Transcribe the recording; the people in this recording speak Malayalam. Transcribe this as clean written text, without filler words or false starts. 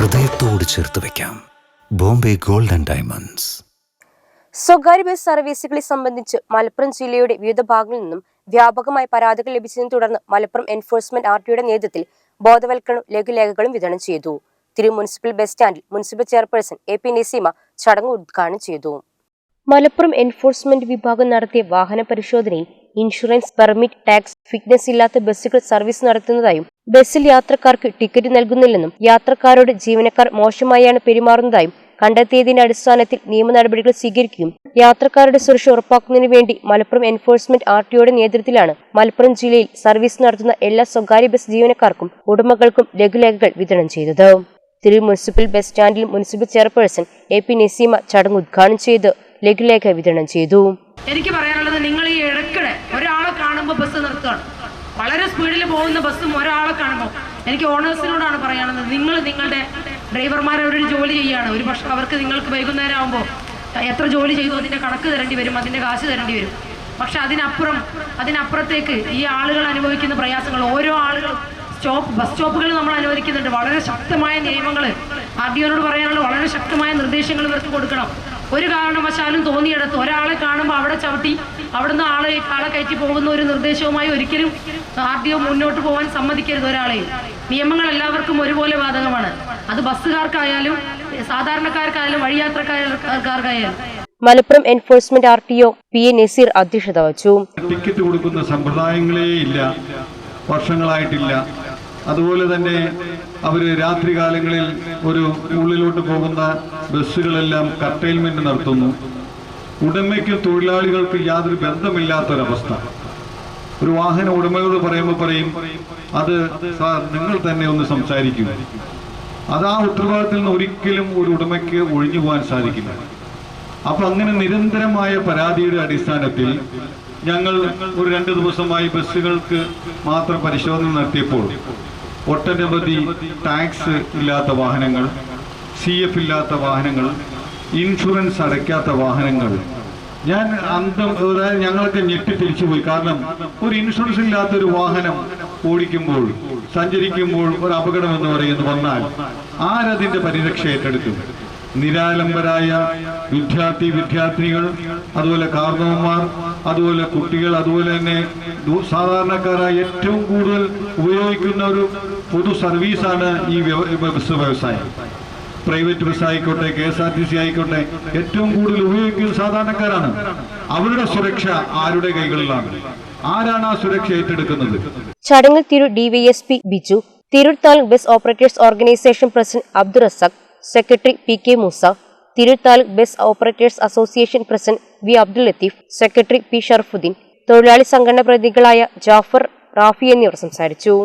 ഹൃദയത്തോട് ചേർത്ത് വെക്കാം. Bombay gold and diamonds. സ്വകാര്യ ബസ് സർവീസുകളെ സംബന്ധിച്ച് മലപ്പുറം ജില്ലയുടെ വിവിധ ഭാഗങ്ങളിൽ നിന്നും വ്യാപകമായ പരാതികൾ ലഭിച്ചതിനെ തുടർന്ന് മലപ്പുറം എൻഫോഴ്സ്മെന്റ് ആർടിയുടെ നേതൃത്വത്തിൽ ബോധവൽക്കരണ ലഘുലേഖകളും വിതരണം ചെയ്തു. തിരു മുനിസിപ്പൽ ബസ് സ്റ്റാൻഡിൽ മുനിസിപ്പൽ ചെയർപേഴ്സൺ AP നസീമ ചടങ്ങ് ഉദ്ഘാടനം ചെയ്തു. മലപ്പുറം എൻഫോഴ്സ്മെന്റ് വിഭാഗം നടത്തിയ വാഹന പരിശോധനയിൽ ഇൻഷുറൻസ്, പെർമിറ്റ്, ടാക്സ്, ഫിറ്റ്നസ് ഇല്ലാത്ത ബസ്സുകൾ സർവീസ് നടത്തുന്നതായും ബസ്സിൽ യാത്രക്കാർക്ക് ടിക്കറ്റ് നൽകുന്നില്ലെന്നും യാത്രക്കാരോട് ജീവനക്കാർ മോശമായാണ് പെരുമാറുന്നതായും കണ്ടെത്തിയതിന്റെ അടിസ്ഥാനത്തിൽ നിയമ നടപടികൾ സ്വീകരിക്കുകയും യാത്രക്കാരുടെ സുരക്ഷ ഉറപ്പാക്കുന്നതിനു വേണ്ടി മലപ്പുറം എൻഫോഴ്സ്മെന്റ് ആർടിയുടെ നേതൃത്വത്തിലാണ് മലപ്പുറം ജില്ലയിൽ സർവീസ് നടത്തുന്ന എല്ലാ സ്വകാര്യ ബസ് ജീവനക്കാർക്കും ഉടമകൾക്കും ലഘുലേഖകൾ വിതരണം ചെയ്തത്. തിരു മുനിസിപ്പൽ ബസ് സ്റ്റാൻഡിൽ മുനിസിപ്പൽ ചെയർപേഴ്സൺ AP നസീമ ചടങ്ങ് ഉദ്ഘാടനം ചെയ്ത് ലഘുലേഖ വിതരണം ചെയ്തു. എനിക്ക് പറയാനുള്ളത്, നിങ്ങൾ ഈ ഇടയ്ക്കിടെ ഒരാളെ കാണുമ്പോൾ ബസ് നിർത്തുകയാണ്. വളരെ സ്പീഡിൽ പോകുന്ന ബസ്സും ഒരാളെ കാണുമ്പോൾ എനിക്ക് ഓണേഴ്സിനോടാണ് പറയാനുള്ളത്, നിങ്ങൾ നിങ്ങളുടെ ഡ്രൈവർമാരെ ഒരു ജോലി ചെയ്യുകയാണ്. ഒരു പക്ഷേ അവർക്ക് നിങ്ങൾക്ക് വൈകുന്നേരം ആകുമ്പോൾ എത്ര ജോലി ചെയ്തു അതിൻ്റെ കണക്ക് തരേണ്ടി വരും, അതിൻ്റെ കാശ് തരേണ്ടി വരും. പക്ഷെ അതിനപ്പുറത്തേക്ക് ഈ ആളുകൾ അനുഭവിക്കുന്ന പ്രയാസങ്ങൾ, ഓരോ ആളുകളും ബസ് സ്റ്റോപ്പുകൾ നമ്മൾ അനുവദിക്കുന്നുണ്ട്. വളരെ ശക്തമായ നിയമങ്ങൾ RDOയോട് പറയാനുള്ള വളരെ ശക്തമായ നിർദ്ദേശങ്ങൾ ഇവർക്ക് കൊടുക്കണം. ഒരു കാരണവശാലും തോന്നിയിടത്ത് ഒരാളെ കാണുമ്പോൾ അവിടെ ചവിട്ടി അവിടുന്ന് ആളെ കയറ്റി പോകുന്ന ഒരു നിർദ്ദേശവുമായി ഒരിക്കലും RDO മുന്നോട്ട് പോകാൻ സമ്മതിക്കരുത് ഒരാളെയും. നിയമങ്ങൾ എല്ലാവർക്കും ഒരുപോലെ ബാധകമാണ്. അത് ബസ്സുകാർക്കായാലും സാധാരണക്കാർക്കായാലും വഴിയാത്രക്കാർക്കായാലും. Malappuram enforcement RTO PA Naseer അധ്യക്ഷത വഹിച്ചു. ടിക്കറ്റ് കൊടുക്കുന്ന സമ്പ്രദായങ്ങളേ ഇല്ല, വർഷങ്ങളായിട്ടില്ല. അതുപോലെ തന്നെ അവർ രാത്രികാലങ്ങളിൽ ഒരു ഉള്ളിലോട്ട് പോകുന്ന ബസ്സുകളെല്ലാം കർട്ടൈൽമെന്റ് നടത്തുന്നു. ഉടമയ്ക്കും തൊഴിലാളികൾക്ക് യാതൊരു ബന്ധമില്ലാത്തൊരവസ്ഥ. ഒരു വാഹന ഉടമയോട് പറയും അത് നിങ്ങൾ തന്നെ ഒന്ന് സംസാരിക്കുക. അത് ആ ഉത്തരവാദിത്തത്തിൽ നിന്ന് ഒരിക്കലും ഒരു ഉടമയ്ക്ക് ഒഴിഞ്ഞു പോകാൻ സാധിക്കില്ല. അപ്പൊ അങ്ങനെ നിരന്തരമായ പരാതിയുടെ അടിസ്ഥാനത്തിൽ ഞങ്ങൾ ഒരു 2 ദിവസമായി ബസ്സുകൾക്ക് മാത്രം പരിശോധന നടത്തിയപ്പോൾ ഒട്ടനവധി ടാക്സ് ഇല്ലാത്ത വാഹനങ്ങൾ, CF ഇല്ലാത്ത വാഹനങ്ങൾ, ഇൻഷുറൻസ് അടയ്ക്കാത്ത വാഹനങ്ങൾ, ഞങ്ങളൊക്കെ ഞെട്ടി തിരിച്ചുപോയി. കാരണം ഒരു ഇൻഷുറൻസ് ഇല്ലാത്തൊരു വാഹനം ഓടിക്കുമ്പോൾ, സഞ്ചരിക്കുമ്പോൾ ഒരു അപകടം എന്ന് പറയുന്നത് വന്നാൽ ആരതിന്റെ പരിരക്ഷ ഏറ്റെടുക്കും? നിരാലംബരായ വിദ്യാർത്ഥിനികൾ, അതുപോലെ കാർന്നവന്മാർ, അതുപോലെ കുട്ടികൾ, അതുപോലെ തന്നെ സാധാരണക്കാരായ ഏറ്റവും കൂടുതൽ ഉപയോഗിക്കുന്ന ഒരു പൊതു സർവീസാണ് ഈ ബസ് വ്യവസായം. പ്രൈവറ്റ് ബസ് ആയിക്കോട്ടെ, KSRTC ആയിക്കോട്ടെ, ഏറ്റവും കൂടുതൽ ഉപയോഗിക്കുന്ന സാധാരണക്കാരാണ്. അവരുടെ സുരക്ഷ ആരുടെ കൈകളിലാണ്? ആരാണ് ആ സുരക്ഷ ഏറ്റെടുക്കുന്നത്? ചടങ്ങിൽ തിരു DYSP Biju, Tirur taluk bus operators organisation president Abdul Razak, secretary PK Moosa, Tirur taluk bus operators association president V Abdul Latheef, secretary P Sharafudheen, തൊഴിലാളി സംഘടനാ പ്രതിനിധികളായ ജാഫർ, റാഫി എന്നിവർ സംസാരിച്ചു.